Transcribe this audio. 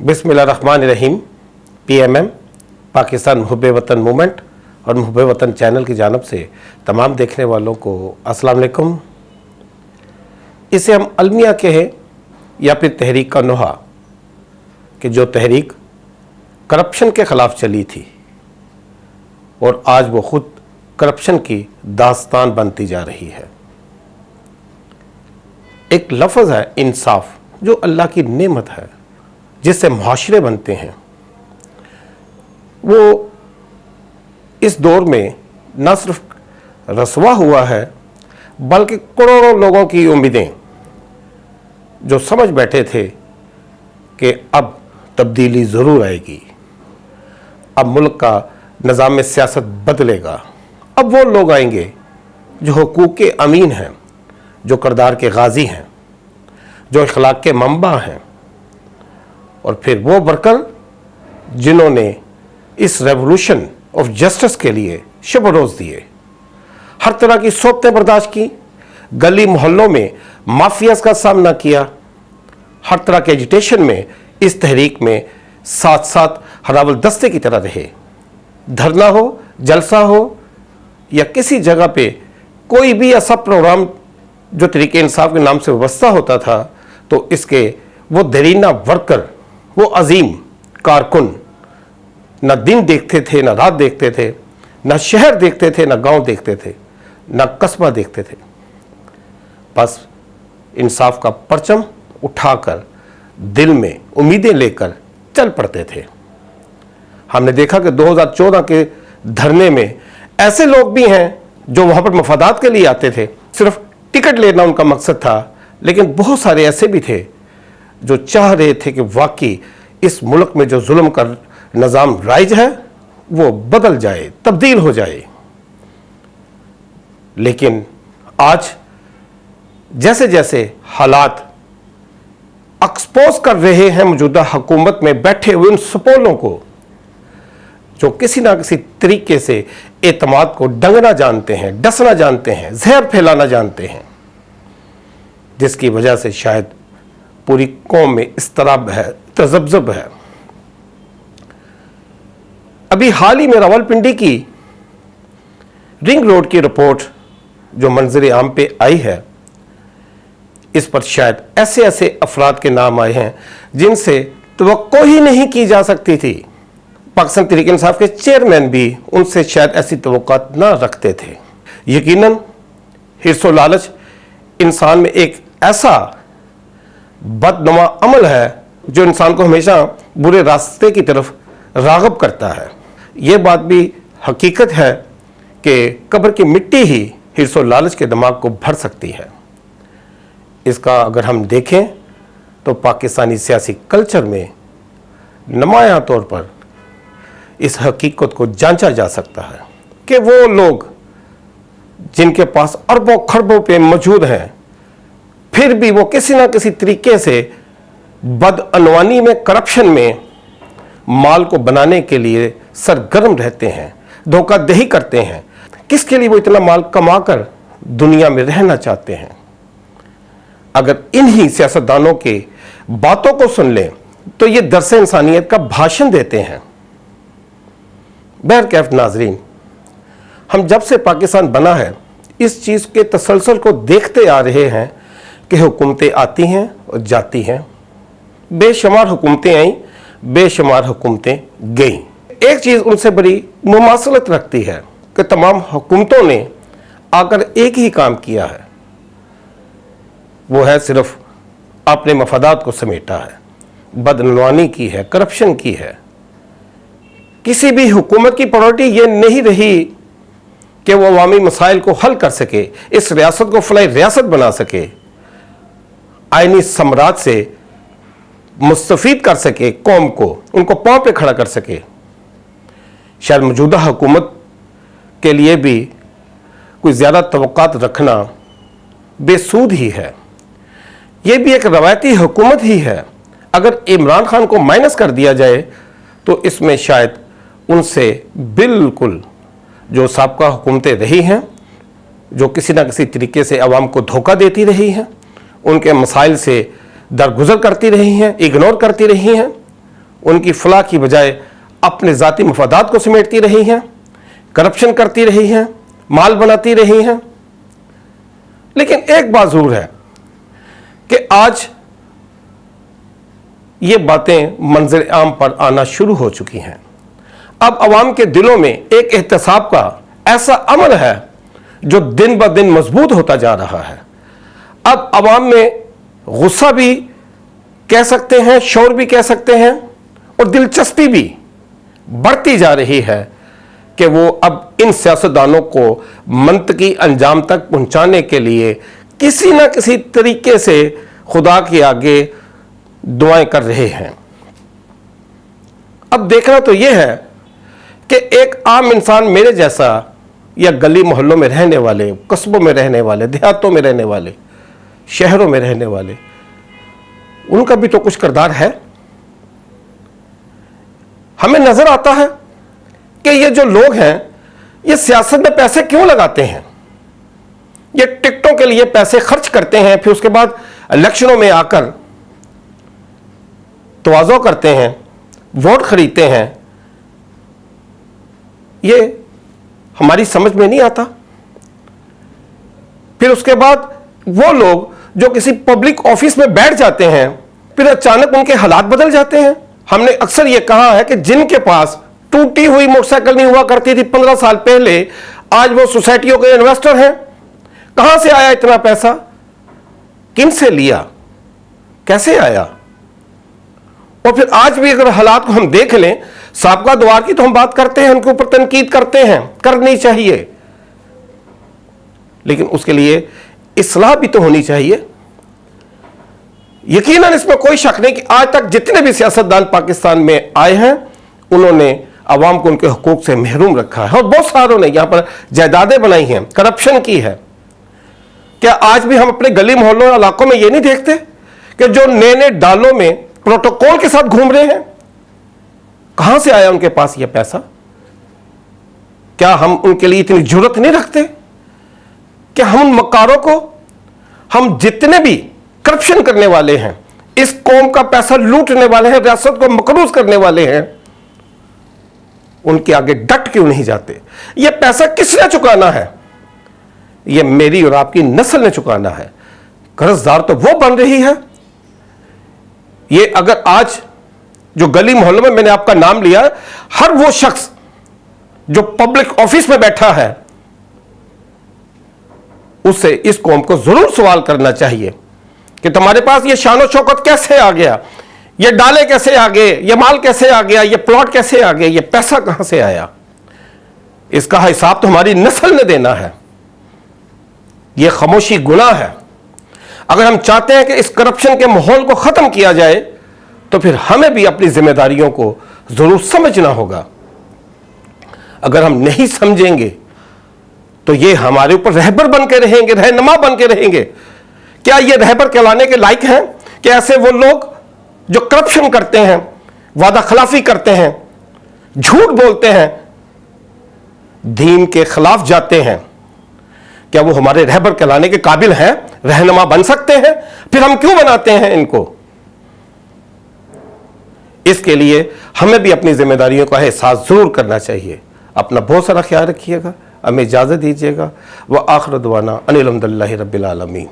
बिस्मिल्लाहिर्रहमानिर्रहीम। PMM पाकिस्तान मुहब्बे वतन movement और मुहब्बे वतन चैनल की जानिब से तमाम देखने वालों को अस्सलाम वालेकुम। इसे हम अलमिया कहें या फिर तहरीक का नोहा, कि जो तहरीक करप्शन के ख़िलाफ़ चली थी और आज वो ख़ुद करप्शन की दास्तान बनती जा रही है। एक लफ्ज़ है इंसाफ, जो अल्लाह की नेमत है, जिससे मुआशरे बनते हैं। वो इस दौर में न सिर्फ रसवा हुआ है, बल्कि करोड़ों लोगों की उम्मीदें जो समझ बैठे थे कि अब तब्दीली ज़रूर आएगी, अब मुल्क का निज़ाम सियासत बदलेगा, अब वो लोग आएंगे जो हुकूक के अमीन हैं, जो किरदार के गाजी हैं, जो अखलाक के मंबा हैं, और फिर वो वर्कर जिन्होंने इस रेवोल्यूशन ऑफ जस्टिस के लिए शब रोज़ दिए, हर तरह की सोबतें बर्दाश्त की, गली मोहल्लों में माफियाज का सामना किया, हर तरह के एजिटेशन में इस तहरीक में साथ साथ हरावल दस्ते की तरह रहे। धरना हो, जलसा हो या किसी जगह पे कोई भी ऐसा प्रोग्राम जो तरीके इंसाफ के नाम से व्यवस्था होता था, तो इसके वो दरीना वर्कर, वो अजीम कारकुन न दिन देखते थे, न रात देखते थे, न शहर देखते थे, न गांव देखते थे, न कस्बा देखते थे। बस इंसाफ का परचम उठाकर दिल में उम्मीदें लेकर चल पड़ते थे। हमने देखा कि 2014 के धरने में ऐसे लोग भी हैं जो वहाँ पर मफादात के लिए आते थे, सिर्फ टिकट लेना उनका मकसद था, लेकिन बहुत सारे ऐसे भी थे जो चाह रहे थे कि वाकई इस मुल्क में जो जुल्म का निज़ाम राइज है वो बदल जाए, तब्दील हो जाए। लेकिन आज जैसे जैसे हालात एक्सपोज कर रहे हैं मौजूदा हुकूमत में बैठे हुए उन सपोलों को, जो किसी ना किसी तरीके से एतमाद को डंगना जानते हैं, डसना जानते हैं, जहर फैलाना जानते हैं, जिसकी वजह से शायद पूरी कौम में इस्तराब है, तज़ब्ज़ब है। अभी हाल ही में रावलपिंडी की रिंग रोड की रिपोर्ट जो मंजर आम पे आई है, इस पर शायद ऐसे ऐसे अफराद के नाम आए हैं जिनसे तवक्को ही नहीं की जा सकती थी। पाकिस्तान तहरीक इंसाफ के चेयरमैन भी उनसे शायद ऐसी तवक्कुआत ना रखते थे। यकीनन हिर्सो लालच इंसान में एक ऐसा बदनुमा अमल है जो इंसान को हमेशा बुरे रास्ते की तरफ राग़ब करता है। ये बात भी हकीकत है कि कब्र की मिट्टी ही हिर्सो लालच के दिमाग को भर सकती है। इसका अगर हम देखें तो पाकिस्तानी सियासी कल्चर में नुमायां तौर पर इस हकीकत को जांचा जा सकता है कि वो लोग जिनके पास अरबों खरबों पे मौजूद हैं, फिर भी वो किसी ना किसी तरीके से बदअनवानी में, करप्शन में माल को बनाने के लिए सरगर्म रहते हैं, धोखाधड़ी करते हैं। किसके लिए वो इतना माल कमाकर दुनिया में रहना चाहते हैं? अगर इन्हीं सियासतदानों के बातों को सुन लें तो ये दरसे इंसानियत का भाषण देते हैं। बहरकैफ नाजरीन, हम जब से पाकिस्तान बना है इस चीज़ के तसलसल को देखते आ रहे हैं कि हुकूमतें आती हैं और जाती हैं। बेशुमार हुकूमतें आईं, बेशुमार हुकूमतें गईं। एक चीज़ उनसे बड़ी मुमासलत रखती है कि तमाम हुकूमतों ने आकर एक ही काम किया है, वो है सिर्फ अपने मफादात को समेटा है, बदनवानी की है, करप्शन की है। किसी भी हुकूमत की प्रायोरिटी ये नहीं रही कि वो अवामी मसाइल को हल कर सके, इस रियासत को फलाई रियासत बना सके, आइनी सम्राट से मुस्तफीद कर सके, कौम को उनको पांव पे खड़ा कर सके। शायद मौजूदा हुकूमत के लिए भी कोई ज़्यादा तवक्कात रखना बेसूद ही है। ये भी एक रवायती हुकूमत ही है। अगर इमरान खान को माइनस कर दिया जाए तो इसमें शायद उनसे बिल्कुल जो साबका हुकूमतें रही हैं, जो किसी ना किसी तरीके से अवाम को धोखा देती रही हैं, उनके मसाइल से दरगुजर करती रही हैं, इग्नोर करती रही हैं, उनकी फलाह की बजाय अपने ज़ाती मफादात को समेटती रही हैं, करप्शन करती रही हैं, माल बनाती रही हैं। लेकिन एक बात ज़रूर है कि आज ये बातें मंजर आम पर आना शुरू हो चुकी हैं। अब अवाम के दिलों में एक एहतसाब का ऐसा अमल है जो दिन ब दिन मजबूत होता जा रहा है। अब अवाम में गुस्सा भी कह सकते हैं, शौर भी कह सकते हैं, और दिलचस्पी भी बढ़ती जा रही है कि वो अब इन सियासतदानों को मंतकी अंजाम तक पहुंचाने के लिए किसी ना किसी तरीके से खुदा के आगे दुआएं कर रहे हैं। अब देखना तो यह है कि एक आम इंसान मेरे जैसा, या गली मोहल्लों में रहने वाले, कस्बों में रहने वाले, देहातों में रहने वाले, शहरों में रहने वाले, उनका भी तो कुछ किरदार है। हमें नजर आता है कि ये जो लोग हैं ये सियासत में पैसे क्यों लगाते हैं। ये टिकटों के लिए पैसे खर्च करते हैं, फिर उसके बाद इलेक्शनों में आकर तवाज़ो करते हैं, वोट खरीदते हैं। ये हमारी समझ में नहीं आता। फिर उसके बाद वो लोग जो किसी पब्लिक ऑफिस में बैठ जाते हैं, फिर अचानक उनके हालात बदल जाते हैं। हमने अक्सर ये कहा है कि जिनके पास टूटी हुई मोटरसाइकिल नहीं हुआ करती थी 15 साल पहले, आज वो सोसाइटियों के इन्वेस्टर हैं। कहां से आया इतना पैसा, किन से लिया, कैसे आया। और फिर आज भी अगर हालात को हम देख लें, साबका द्वार की तो हम बात करते हैं, उनके ऊपर तनकीद करते हैं, करनी चाहिए, लेकिन उसके लिए इस्लाह भी तो होनी चाहिए। यकीनन इसमें कोई शक नहीं कि आज तक जितने भी सियासतदान पाकिस्तान में आए हैं, उन्होंने अवाम को उनके हुकूक से महरूम रखा है, और बहुत सारों ने यहां पर जायदादें बनाई हैं, करप्शन की है। क्या आज भी हम अपने गली मोहल्लों इलाकों में ये नहीं देखते कि जो नए नए डालों में प्रोटोकॉल के साथ घूम रहे हैं, कहां से आया उनके पास यह पैसा। क्या हम उनके लिए इतनी जरूरत नहीं रखते कि हम उन मकारों को, हम जितने भी करप्शन करने वाले हैं, इस कौम का पैसा लूटने वाले हैं, रियासत को मकरूज करने वाले हैं, उनके आगे डट क्यों नहीं जाते। यह पैसा किसने चुकाना है, यह मेरी और आपकी नस्ल ने चुकाना है। कर्जदार तो वो बन रही है। ये अगर आज जो गली मोहल्लों में मैंने आपका नाम लिया, हर वो शख्स जो पब्लिक ऑफिस में बैठा है, उससे इस कौम को जरूर सवाल करना चाहिए कि तुम्हारे पास ये शान और शौकत कैसे आ गया, ये डाले कैसे आ गए, ये माल कैसे आ गया, ये प्लॉट कैसे आ गए, ये पैसा कहां से आया। इसका हिसाब तो हमारी नस्ल ने देना है। यह खामोशी गुनाह है। अगर हम चाहते हैं कि इस करप्शन के माहौल को खत्म किया जाए, तो फिर हमें भी अपनी जिम्मेदारियों को जरूर समझना होगा। अगर हम नहीं समझेंगे तो ये हमारे ऊपर रहबर बन के रहेंगे, रहनुमा बन के रहेंगे। क्या ये रहबर कहलाने के लायक हैं कि ऐसे वो लोग जो करप्शन करते हैं, वादा खिलाफी करते हैं, झूठ बोलते हैं, दीन के खिलाफ जाते हैं, क्या वो हमारे रहबर कहलाने के काबिल हैं, रहनुमा बन सकते हैं। फिर हम क्यों बनाते हैं इनको। इसके लिए हमें भी अपनी जिम्मेदारियों का एहसास जरूर करना चाहिए। अपना बहुत सारा ख्याल रखिएगा, हमें इजाजत दीजिएगा। व आखिर दुआना अनिल हम्दुलिल्लाहि रब्बिल आलमीन।